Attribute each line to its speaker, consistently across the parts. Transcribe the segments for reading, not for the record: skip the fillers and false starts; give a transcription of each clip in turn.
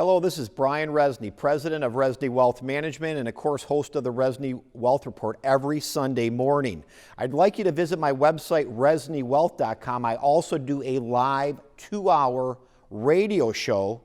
Speaker 1: Hello, this is Brian Rezny, president of Rezny Wealth Management and, of course, host of the Rezny Wealth Report every Sunday morning. I'd like you to visit my website, reznywealth.com. I also do a live 2-hour radio show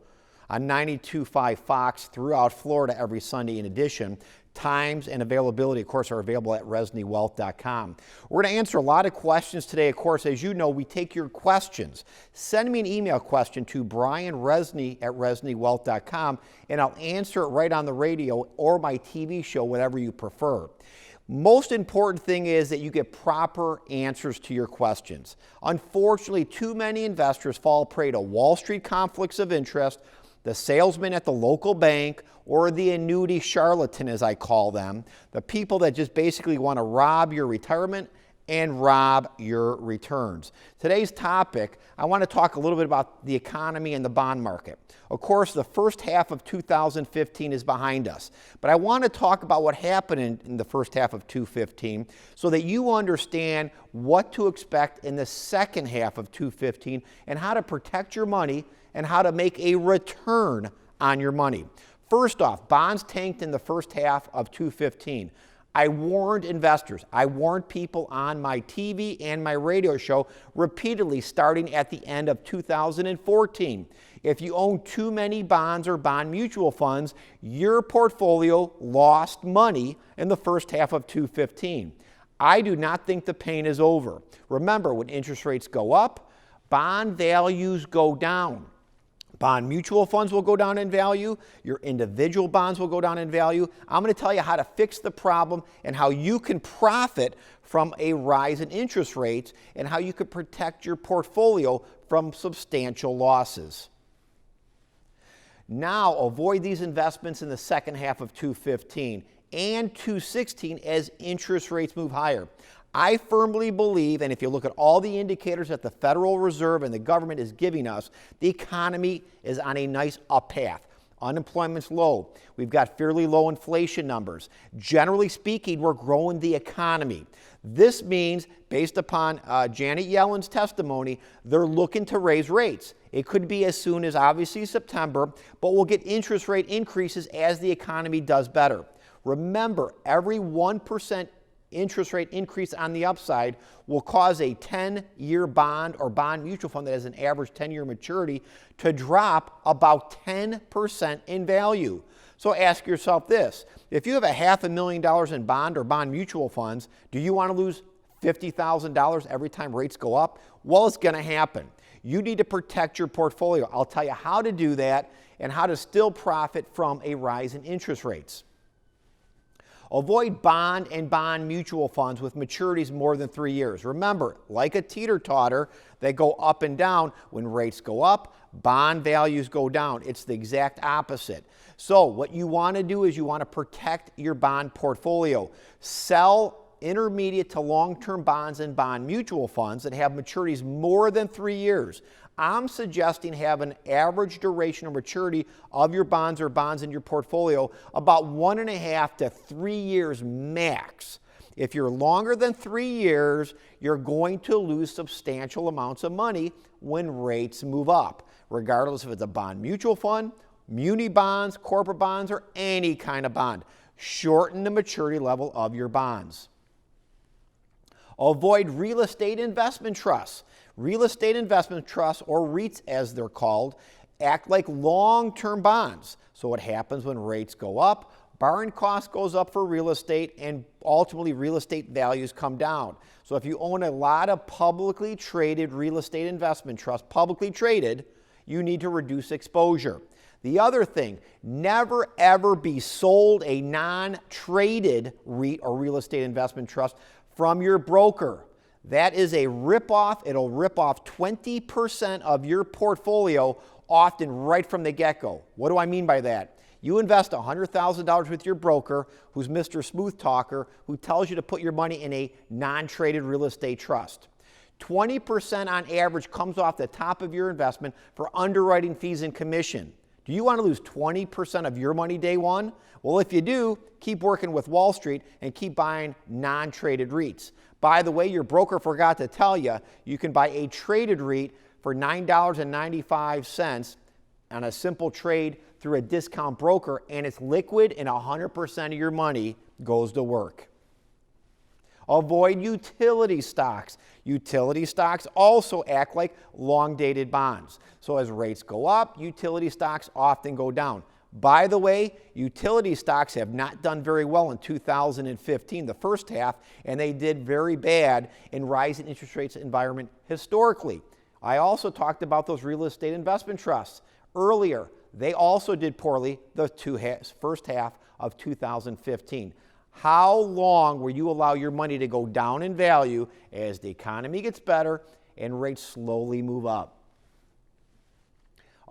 Speaker 1: on 92.5 Fox throughout Florida every Sunday. In addition, times and availability, of course, are available at reznywealth.com. We're going to answer a lot of questions today. Of course, as you know, we take your questions. Send me an email question to brianrezny@reznywealth.com, and I'll answer it right on the radio or my TV show, whatever you prefer. Most important thing is that you get proper answers to your questions. Unfortunately, too many investors fall prey to Wall Street conflicts of interest, the salesman at the local bank, or the annuity charlatan, as I call them, the people that just basically want to rob your retirement and rob your returns. Today's topic, I want to talk a little bit about the economy and the bond market. Of course, the first half of 2015 is behind us, but I want to talk about what happened in the first half of 2015 so that you understand what to expect in the second half of 2015 and how to protect your money and how to make a return on your money. First off, bonds tanked in the first half of 2015. I warned investors, I warned people on my TV and my radio show repeatedly starting at the end of 2014. If you own too many bonds or bond mutual funds, your portfolio lost money in the first half of 2015. I do not think the pain is over. Remember, when interest rates go up, bond values go down. Bond mutual funds will go down in value. Your individual bonds will go down in value. I'm going to tell you how to fix the problem and how you can profit from a rise in interest rates and how you can protect your portfolio from substantial losses. Now, avoid these investments in the second half of 2015 and 2016 as interest rates move higher. I firmly believe, and if you look at all the indicators that the Federal Reserve and the government is giving us, the economy is on a nice up path. Unemployment's low. We've got fairly low inflation numbers. Generally speaking, we're growing the economy. This means, based upon Janet Yellen's testimony, they're looking to raise rates. It could be as soon as obviously September, but we'll get interest rate increases as the economy does better. Remember, every 1% interest rate increase on the upside will cause a 10-year bond or bond mutual fund that has an average 10-year maturity to drop about 10% in value. So ask yourself this: if you have $500,000 in bond or bond mutual funds, do you want to lose $50,000 every time rates go up? Well, it's going to happen. You need to protect your portfolio. I'll tell you how to do that and how to still profit from a rise in interest rates. Avoid bond and bond mutual funds with maturities more than 3 years. Remember, like a teeter-totter, they go up and down. When rates go up, bond values go down. It's the exact opposite. So what you want to do is you want to protect your bond portfolio. Sell intermediate to long-term bonds and bond mutual funds that have maturities more than 3 years. I'm suggesting have an average duration or maturity of your bonds or bonds in your portfolio about 1.5 to 3 years max. If you're longer than 3 years, you're going to lose substantial amounts of money when rates move up, regardless if it's a bond mutual fund, muni bonds, corporate bonds, or any kind of bond. Shorten the maturity level of your bonds. Avoid real estate investment trusts. Real estate investment trusts, or REITs as they're called, act like long-term bonds. So what happens when rates go up? Borrowing cost goes up for real estate, and ultimately real estate values come down. So if you own a lot of publicly traded real estate investment trusts, publicly traded, you need to reduce exposure. The other thing, never ever be sold a non-traded REIT or real estate investment trust from your broker. That is a ripoff. It'll rip off 20% of your portfolio, often right from the get-go. What do I mean by that? You invest $100,000 with your broker, who's Mr. Smooth Talker, who tells you to put your money in a non-traded real estate trust. 20% on average comes off the top of your investment for underwriting fees and commission. Do you want to lose 20% of your money day one? Well, if you do, keep working with Wall Street and keep buying non-traded REITs. By the way, your broker forgot to tell you, you can buy a traded REIT for $9.95 on a simple trade through a discount broker, and it's liquid and 100% of your money goes to work. Avoid utility stocks. Utility stocks also act like long-dated bonds. So as rates go up, utility stocks often go down. By the way, utility stocks have not done very well in 2015, the first half, and they did very bad in rising interest rates environment historically. I also talked about those real estate investment trusts earlier. They also did poorly the first half of 2015. How long will you allow your money to go down in value as the economy gets better and rates slowly move up?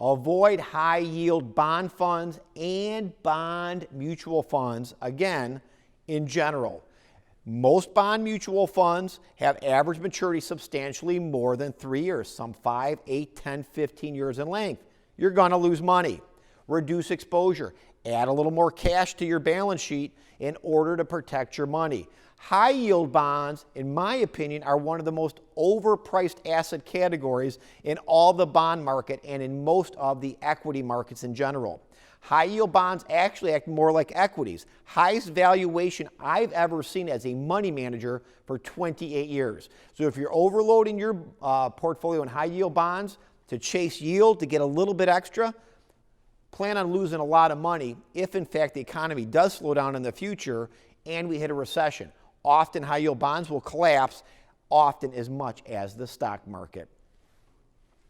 Speaker 1: Avoid high-yield bond funds and bond mutual funds, again, in general. Most bond mutual funds have average maturity substantially more than 3 years, some 5, 8, 10, 15 years in length. You're going to lose money. Reduce exposure. Add a little more cash to your balance sheet in order to protect your money. High-yield bonds, in my opinion, are one of the most overpriced asset categories in all the bond market and in most of the equity markets in general. High-yield bonds actually act more like equities. Highest valuation I've ever seen as a money manager for 28 years. So if you're overloading your portfolio in high-yield bonds to chase yield, to get a little bit extra, plan on losing a lot of money if, in fact, the economy does slow down in the future and we hit a recession. Often high-yield bonds will collapse, often as much as the stock market.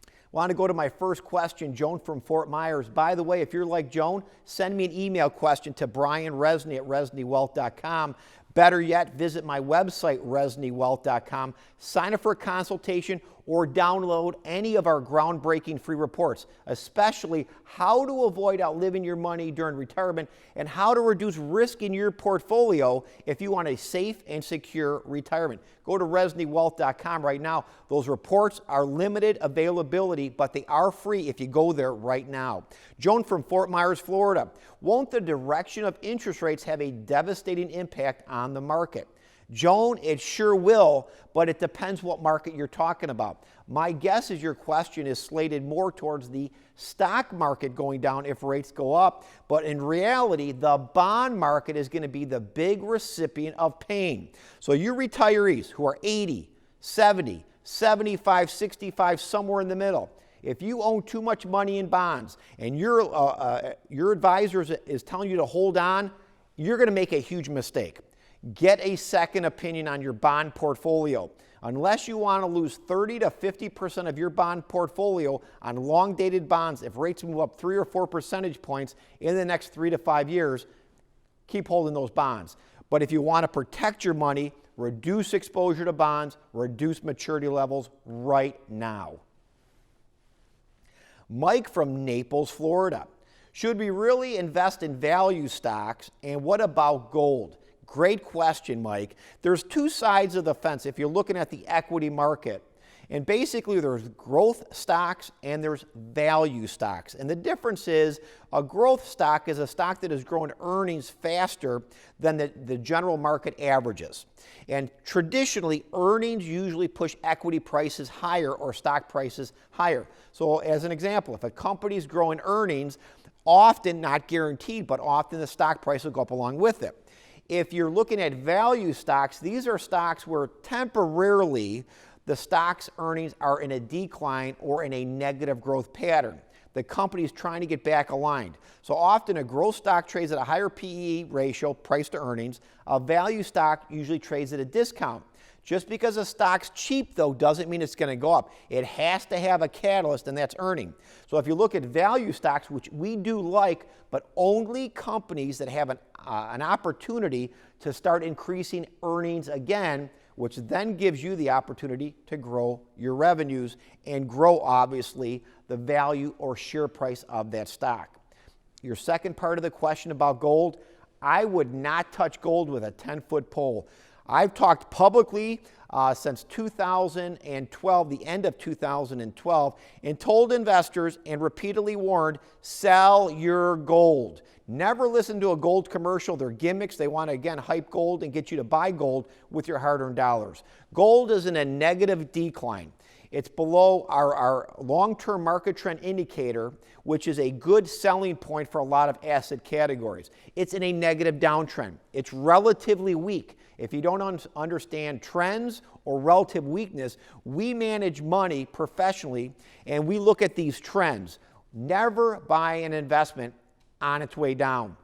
Speaker 1: I want to go to my first question, Joan from Fort Myers. By the way, if you're like Joan, send me an email question to Brian Rezny at ReznyWealth.com. Better yet, visit my website, ReznyWealth.com. Sign up for a consultation or download any of our groundbreaking free reports, especially how to avoid outliving your money during retirement and how to reduce risk in your portfolio if you want a safe and secure retirement. Go to ReznyWealth.com right now. Those reports are limited availability, but they are free if you go there right now. Joan from Fort Myers, Florida. Won't the direction of interest rates have a devastating impact on the market? Joan, it sure will, but it depends what market you're talking about. My guess is your question is slated more towards the stock market going down if rates go up, but in reality, the bond market is going to be the big recipient of pain. So you retirees who are 80, 70, 75, 65, somewhere in the middle, if you own too much money in bonds and your advisor is telling you to hold on, you're going to make a huge mistake. Get a second opinion on your bond portfolio. Unless you want to lose 30 to 50% of your bond portfolio on long-dated bonds, if rates move up 3 or 4 percentage points in the next 3 to 5 years, keep holding those bonds. But if you want to protect your money, reduce exposure to bonds, reduce maturity levels right now. Mike from Naples, Florida. Should we really invest in value stocks, and what about gold? Great question, Mike. There's two sides of the fence if you're looking at the equity market. And basically, there's growth stocks and there's value stocks. And the difference is a growth stock is a stock that has grown earnings faster than the general market averages. And traditionally, earnings usually push equity prices higher or stock prices higher. So as an example, if a company's growing earnings, often, not guaranteed, but often the stock price will go up along with it. If you're looking at value stocks, these are stocks where temporarily the stock's earnings are in a decline or in a negative growth pattern. The company is trying to get back aligned. So often a growth stock trades at a higher PE ratio, price to earnings. A value stock usually trades at a discount. Just because a stock's cheap, though, doesn't mean it's going to go up. It has to have a catalyst, and that's earning. So if you look at value stocks, which we do like, but only companies that have an opportunity to start increasing earnings again, which then gives you the opportunity to grow your revenues and grow, obviously, the value or share price of that stock. Your second part of the question about gold, I would not touch gold with a 10-foot pole. I've talked publicly since 2012, the end of 2012, and told investors and repeatedly warned, sell your gold. Never listen to a gold commercial. They're gimmicks. They want to, again, hype gold and get you to buy gold with your hard-earned dollars. Gold is in a negative decline. It's below our long-term market trend indicator, which is a good selling point for a lot of asset categories. It's in a negative downtrend. It's relatively weak. If you don't understand trends or relative weakness, we manage money professionally and we look at these trends. Never buy an investment on its way down.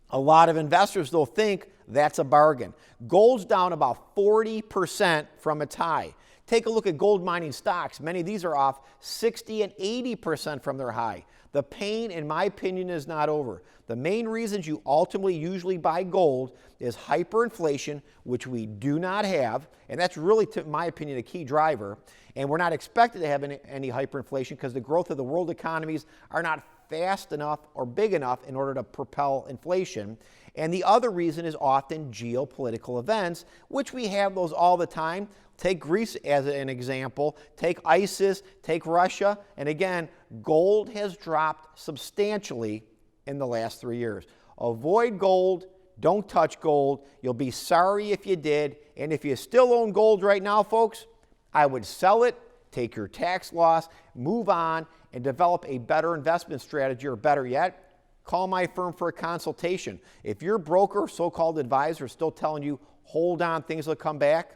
Speaker 1: A lot of investors, though, think that's a bargain. Gold's down about 40% from its high. Take a look at gold mining stocks. Many of these are off 60 and 80% from their high. The pain, in my opinion, is not over. The main reasons you ultimately usually buy gold is hyperinflation, which we do not have, and that's really, to my opinion, a key driver. And we're not expected to have any hyperinflation because the growth of the world economies are not fast enough or big enough in order to propel inflation. And the other reason is often geopolitical events, which we have those all the time. Take Greece as an example, take ISIS, take Russia, and again, gold has dropped substantially in the last 3 years. Avoid gold, don't touch gold. You'll be sorry if you did, and if you still own gold right now, folks, I would sell it, take your tax loss, move on, and develop a better investment strategy, or better yet, call my firm for a consultation. If your broker, so-called advisor, is still telling you, hold on, things will come back,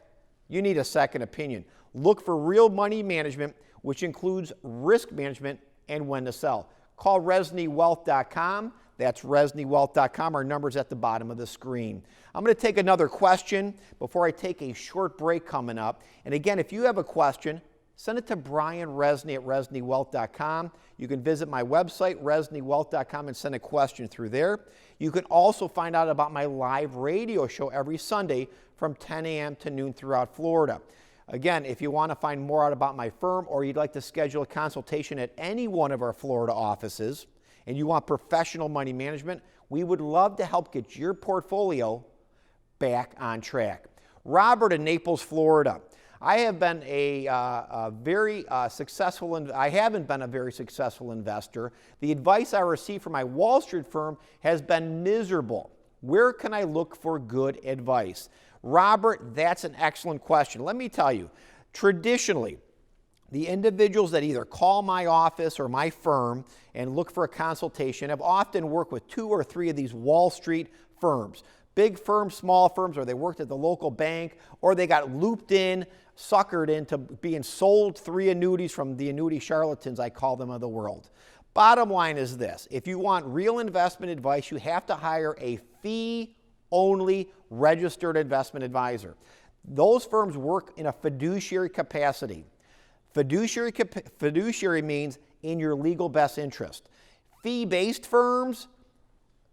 Speaker 1: you need a second opinion. Look for real money management, which includes risk management and when to sell. Call ReznyWealth.com. That's ReznyWealth.com. Our number's at the bottom of the screen. I'm going to take another question before I take a short break coming up. And again, if you have a question, send it to Brian Rezny at ReznyWealth.com. You can visit my website, ReznyWealth.com, and send a question through there. You can also find out about my live radio show every Sunday from 10 a.m. to noon throughout Florida. Again, if you want to find more out about my firm or you'd like to schedule a consultation at any one of our Florida offices and you want professional money management, we would love to help get your portfolio back on track. Robert in Naples, Florida. I have been a very successful investor. The advice I received from my Wall Street firm has been miserable. Where can I look for good advice? Robert, that's an excellent question. Let me tell you, traditionally, the individuals that either call my office or my firm and look for a consultation have often worked with 2 or 3 of these Wall Street firms. Big firms, small firms, or they worked at the local bank, or they got looped in, suckered into being sold 3 annuities from the annuity charlatans, I call them, of the world. Bottom line is this: if you want real investment advice, you have to hire a fee-only registered investment advisor. Those firms work in a fiduciary capacity. Fiduciary means in your legal best interest. Fee-based firms,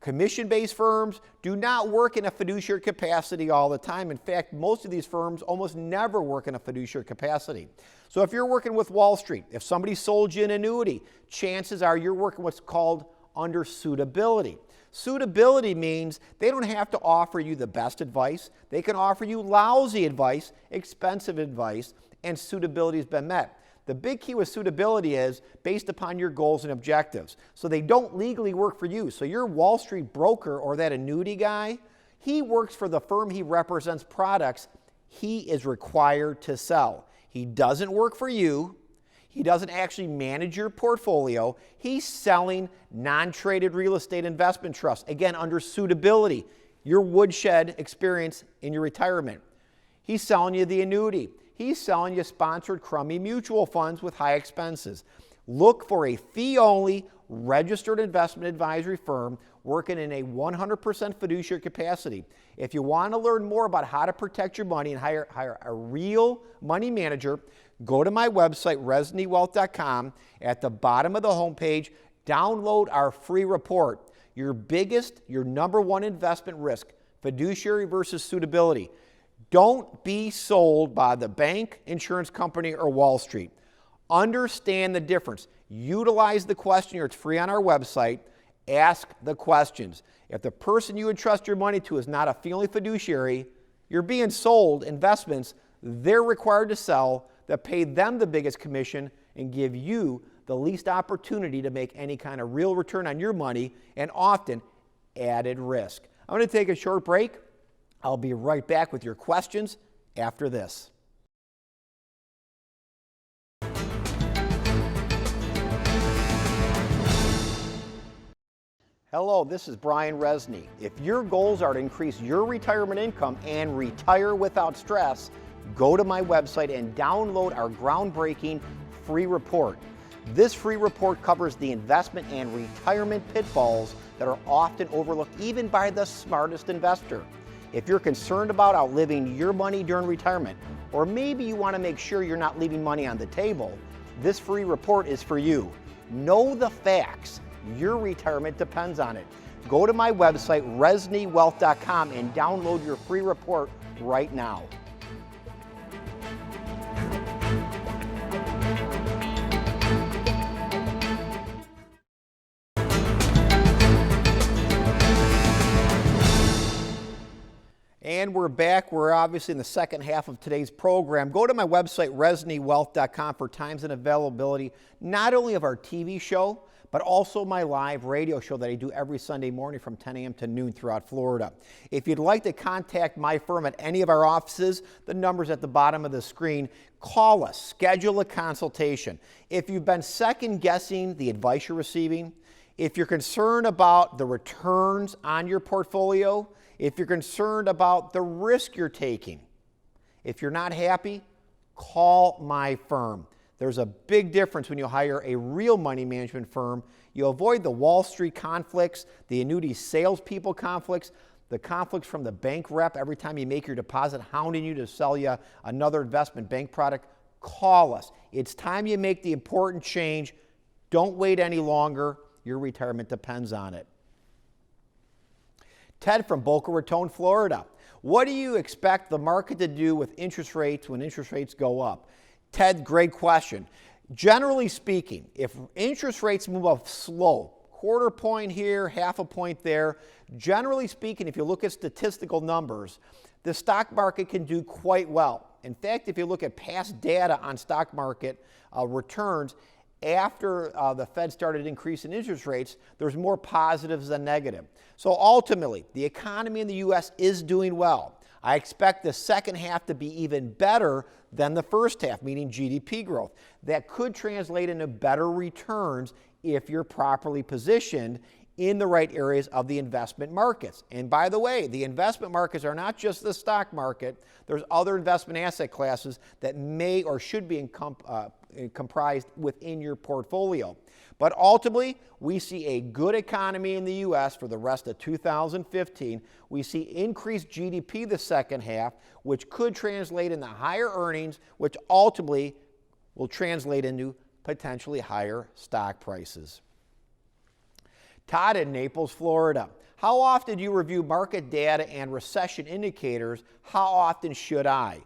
Speaker 1: commission-based firms do not work in a fiduciary capacity all the time. In fact, most of these firms almost never work in a fiduciary capacity. So if you're working with Wall Street, if somebody sold you an annuity, chances are you're working what's called under suitability. Suitability means they don't have to offer you the best advice. They can offer you lousy advice, expensive advice, and suitability has been met. The big key with suitability is based upon your goals and objectives. So they don't legally work for you. So your Wall Street broker or that annuity guy, he works for the firm he represents products he is required to sell. He doesn't work for you. He doesn't actually manage your portfolio. He's selling non-traded real estate investment trusts, again, under suitability, your woodshed experience in your retirement. He's selling you the annuity. He's selling you sponsored crummy mutual funds with high expenses. Look for a fee-only registered investment advisory firm working in a 100% fiduciary capacity. If you want to learn more about how to protect your money and hire a real money manager, go to my website, ReznyWealth.com. At the bottom of the homepage, download our free report, your number one investment risk, fiduciary versus suitability. Don't be sold by the bank, insurance company, or Wall Street. Understand the difference. Utilize the questionnaire. It's free on our website. Ask the questions. If the person you entrust your money to is not a feeling fiduciary, you're being sold investments they're required to sell that pay them the biggest commission and give you the least opportunity to make any kind of real return on your money and often added risk. I'm going to take a short break. I'll be right back with your questions after this. Hello, this is Brian Rezny. If your goals are to increase your retirement income and retire without stress, go to my website and download our groundbreaking free report. This free report covers the investment and retirement pitfalls that are often overlooked even by the smartest investor. If you're concerned about outliving your money during retirement, or maybe you want to make sure you're not leaving money on the table, this free report is for you. Know the facts. Your retirement depends on it. Go to my website, reznywealth.com, and download your free report right now. And we're back. We're obviously in the second half of today's program. Go to my website, reznywealth.com, for times and availability, not only of our TV show, but also my live radio show that I do every Sunday morning from 10 a.m. to noon throughout Florida. If you'd like to contact my firm at any of our offices, the number's at the bottom of the screen. Call us, schedule a consultation. If you've been second guessing the advice you're receiving, if you're concerned about the returns on your portfolio, if you're concerned about the risk you're taking, if you're not happy, call my firm. There's a big difference when you hire a real money management firm. You avoid the Wall Street conflicts, the annuity salespeople conflicts, the conflicts from the bank rep every time you make your deposit, hounding you to sell you another investment bank product. Call us. It's time you make the important change. Don't wait any longer. Your retirement depends on it. Ted from Boca Raton, Florida. What do you expect the market to do with interest rates when interest rates go up? Ted, great question. Generally speaking, if interest rates move up slow, quarter point here, half a point there, generally speaking, if you look at statistical numbers, the stock market can do quite well. In fact, if you look at past data on stock market returns, after the Fed started increasing interest rates, there's more positives than negative. So ultimately, the economy in the U.S. is doing well. I expect the second half to be even better than the first half, meaning GDP growth. That could translate into better returns if you're properly positioned in the right areas of the investment markets. And by the way, the investment markets are not just the stock market. There's other investment asset classes that may or should be comprised within your portfolio. But ultimately, we see a good economy in the U.S. for the rest of 2015. We see increased GDP the second half, which could translate into higher earnings, which ultimately will translate into potentially higher stock prices. Todd in Naples, Florida. How often do you review market data and recession indicators? How often should I?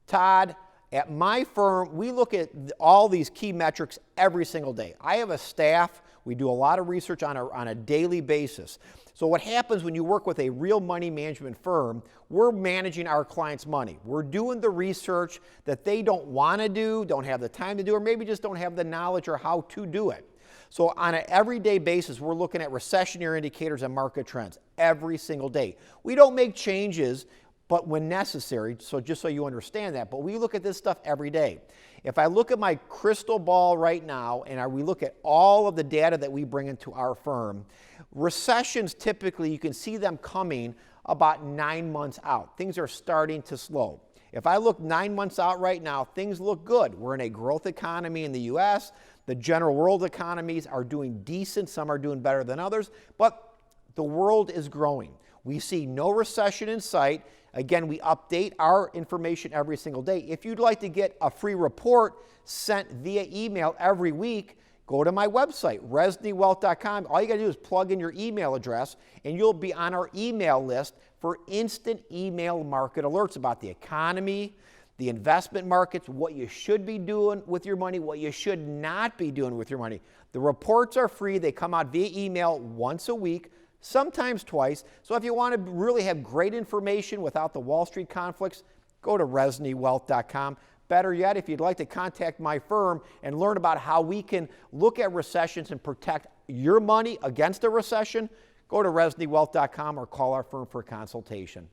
Speaker 1: Todd, at my firm, we look at all these key metrics every single day. I have a staff. We do a lot of research on a daily basis. So what happens when you work with a real money management firm, we're managing our clients' money. We're doing the research that they don't want to do, don't have the time to do, or maybe just don't have the knowledge or how to do it. So on an everyday basis, we're looking at recessionary indicators and market trends every single day. We don't make changes but when necessary, so just so you understand that. But we look at this stuff every day. If I look at my crystal ball right now and we look at all of the data that we bring into our firm, recessions typically, you can see them coming about 9 months out. Things are starting to slow. If I look 9 months out right now, things look good. We're in a growth economy in the U.S. The general world economies are doing decent. Some are doing better than others, but the world is growing. We see no recession in sight. Again, we update our information every single day. If you'd like to get a free report sent via email every week, go to my website, reznywealth.com. All you got to do is plug in your email address, and you'll be on our email list for instant email market alerts about the economy, the investment markets, what you should be doing with your money, what you should not be doing with your money. The reports are free. They come out via email once a week, sometimes twice. So if you want to really have great information without the Wall Street conflicts, go to reznywealth.com. Better yet, if you'd like to contact my firm and learn about how we can look at recessions and protect your money against a recession, go to reznywealth.com or call our firm for a consultation.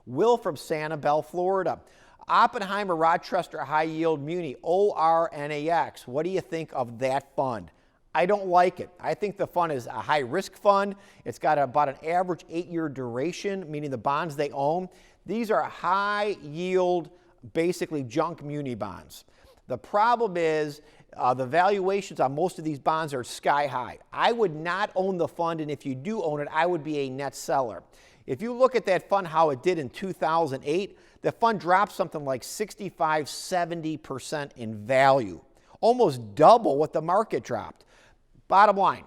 Speaker 1: Will from Sanibel, Florida. Oppenheimer Rochester High Yield Muni, ORNAX. What do you think of that fund? I don't like it. I think the fund is a high-risk fund. It's got about an average 8-year duration, meaning the bonds they own. These are high-yield, basically junk muni bonds. The problem is the valuations on most of these bonds are sky high. I would not own the fund, and if you do own it, I would be a net seller. If you look at that fund, how it did in 2008, the fund dropped something like 65, 70% in value, almost double what the market dropped. Bottom line,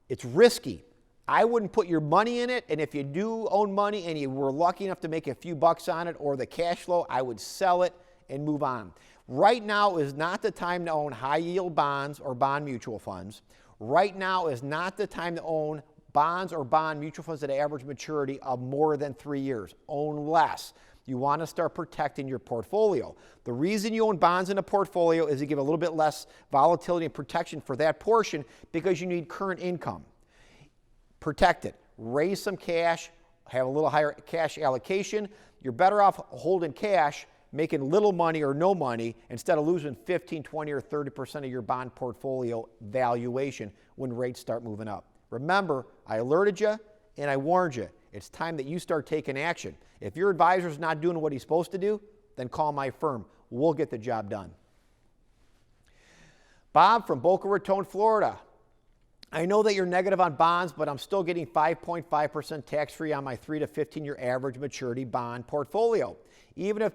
Speaker 1: it's risky. I wouldn't put your money in it, and if you do own money and you were lucky enough to make a few bucks on it or the cash flow, I would sell it and move on. Right now is not the time to own high-yield bonds or bond mutual funds. Right now is not the time to own bonds or bond mutual funds at an average maturity of more than 3 years. Own less. You want to start protecting your portfolio. The reason you own bonds in a portfolio is to give a little bit less volatility and protection for that portion because you need current income. Protect it. Raise some cash, have a little higher cash allocation. You're better off holding cash, making little money or no money instead of losing 15, 20, or 30% of your bond portfolio valuation when rates start moving up. Remember, I alerted you and I warned you. It's time that you start taking action. If your advisor's not doing what he's supposed to do, then call my firm. We'll get the job done. Bob from Boca Raton, Florida. I know that you're negative on bonds, but I'm still getting 5.5% tax-free on my 3 to 15-year average maturity bond portfolio. Even if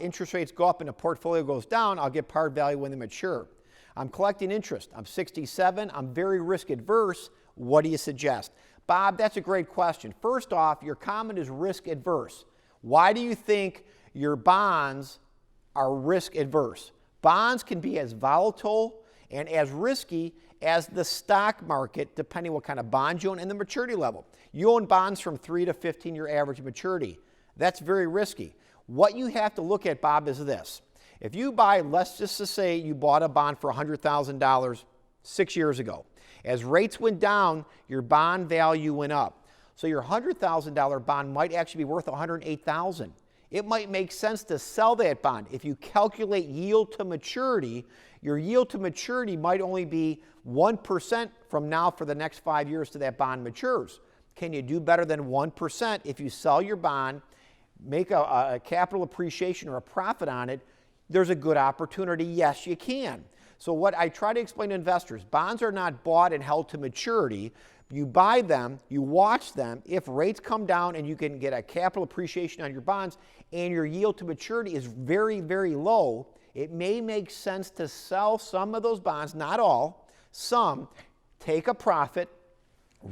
Speaker 1: interest rates go up and the portfolio goes down, I'll get par value when they mature. I'm collecting interest. I'm 67. I'm very risk adverse. What do you suggest? Bob, that's a great question. First off, your comment is risk adverse. Why do you think your bonds are risk adverse? Bonds can be as volatile and as risky as the stock market, depending what kind of bond you own and the maturity level. You own bonds from 3 to 15-year average maturity. That's very risky. What you have to look at, Bob, is this. If you buy, let's just say you bought a bond for $100,000 6 years ago. As rates went down, your bond value went up. So your $100,000 bond might actually be worth $108,000. It might make sense to sell that bond. If you calculate yield to maturity, your yield to maturity might only be 1% from now for the next 5 years till that bond matures. Can you do better than 1% if you sell your bond, make a capital appreciation or a profit on it? There's a good opportunity. Yes, you can. So what I try to explain to investors, bonds are not bought and held to maturity. You buy them, you watch them. If rates come down and you can get a capital appreciation on your bonds and your yield to maturity is very, very low, it may make sense to sell some of those bonds, not all, some, take a profit,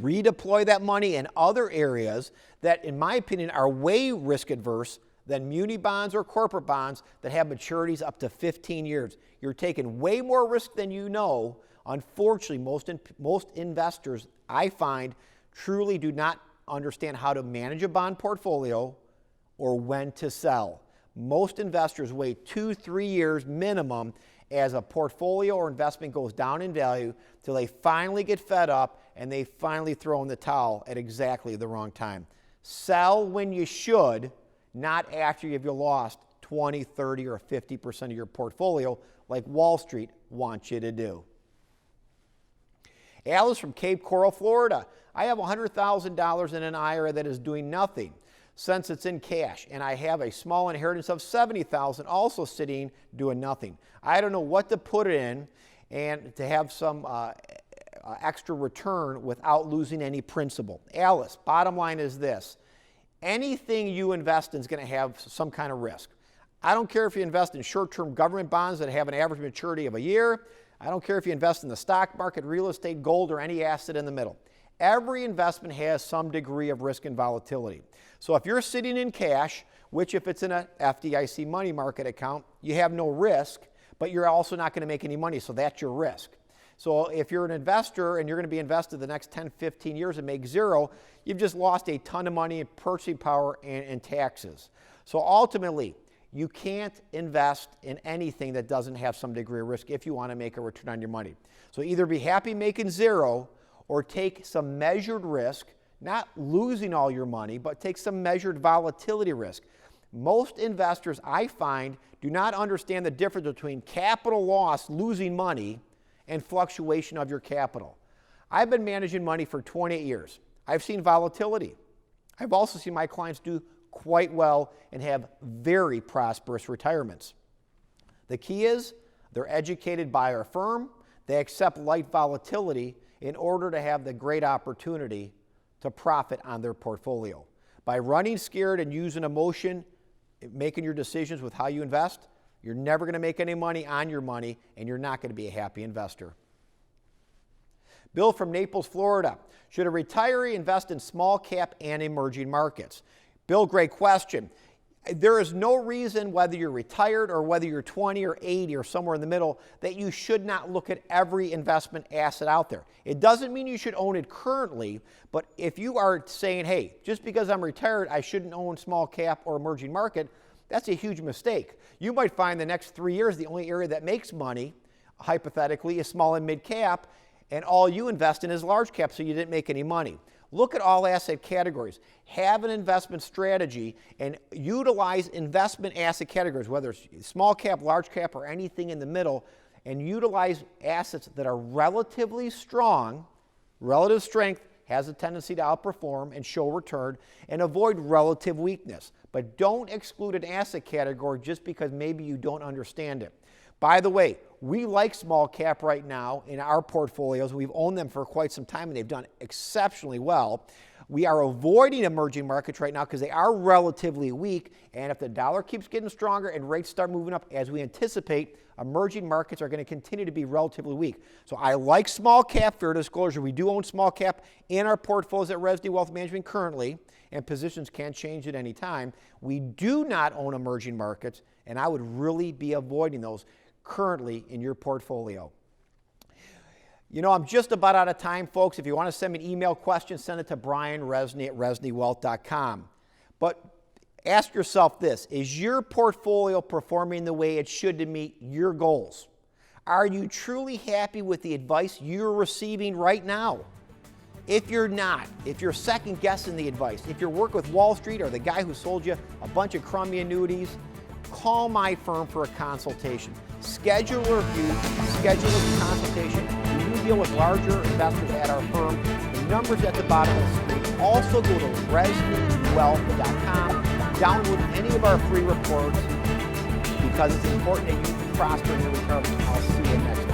Speaker 1: redeploy that money in other areas that, in my opinion, are way risk adverse than muni bonds or corporate bonds that have maturities up to 15 years. You're taking way more risk than you know. Unfortunately, most investors, I find, truly do not understand how to manage a bond portfolio or when to sell. Most investors wait 2-3 years minimum as a portfolio or investment goes down in value till they finally get fed up and they finally throw in the towel at exactly the wrong time. Sell when you should, not after you've lost 20, 30, or 50% of your portfolio like Wall Street wants you to do. Alice from Cape Coral, Florida. I have $100,000 in an IRA that is doing nothing since it's in cash, and I have a small inheritance of $70,000 also sitting doing nothing. I don't know what to put it in and to have some extra return without losing any principal. Alice, bottom line is this. Anything you invest in is going to have some kind of risk. I don't care if you invest in short-term government bonds that have an average maturity of a year. I don't care if you invest in the stock market, real estate, gold, or any asset in the middle. Every investment has some degree of risk and volatility. So if you're sitting in cash, which if it's in an FDIC money market account, you have no risk, but you're also not going to make any money, so that's your risk. So if you're an investor and you're going to be invested the next 10, 15 years and make zero, you've just lost a ton of money in purchasing power and taxes. So ultimately, you can't invest in anything that doesn't have some degree of risk if you want to make a return on your money. So either be happy making zero or take some measured risk, not losing all your money, but take some measured volatility risk. Most investors, I find, do not understand the difference between capital loss, losing money, and fluctuation of your capital. I've been managing money for 28 years. I've seen volatility. I've also seen my clients do quite well and have very prosperous retirements. The key is they're educated by our firm. They accept light volatility in order to have the great opportunity to profit on their portfolio. By running scared and using emotion, making your decisions with how you invest, you're never going to make any money on your money, and you're not going to be a happy investor. Bill from Naples, Florida. Should a retiree invest in small cap and emerging markets? Bill, great question. There is no reason, whether you're retired or whether you're 20 or 80 or somewhere in the middle, that you should not look at every investment asset out there. It doesn't mean you should own it currently, but if you are saying, hey, just because I'm retired, I shouldn't own small cap or emerging market, that's a huge mistake. You might find the next 3 years the only area that makes money, hypothetically, is small and mid cap, and all you invest in is large cap, so you didn't make any money. Look at all asset categories. Have an investment strategy and utilize investment asset categories, whether it's small cap, large cap, or anything in the middle, and utilize assets that are relatively strong. Relative strength has a tendency to outperform and show return, and avoid relative weakness. But don't exclude an asset category just because maybe you don't understand it. By the way, we like small cap right now in our portfolios. We've owned them for quite some time, and they've done exceptionally well. We are avoiding emerging markets right now because they are relatively weak, and if the dollar keeps getting stronger and rates start moving up as we anticipate, emerging markets are going to continue to be relatively weak. So I like small cap, fair disclosure. We do own small cap in our portfolios at Rezny Wealth Management currently, and positions can change at any time. We do not own emerging markets, and I would really be avoiding those currently in your portfolio. You know, I'm just about out of time, folks. If you want to send me an email question, send it to Brian Rezny at reznywealth.com. But ask yourself this: is your portfolio performing the way it should to meet your goals? Are you truly happy with the advice you're receiving right now? If you're not, if you're second guessing the advice, if you're working with Wall Street or the guy who sold you a bunch of crummy annuities, call my firm for a consultation. Schedule a review, schedule a consultation. We do deal with larger investors at our firm. The number's at the bottom of the screen. Also go to reznywealth.com. Download any of our free reports because it's important that you prosper in your retirement. I'll see you next time.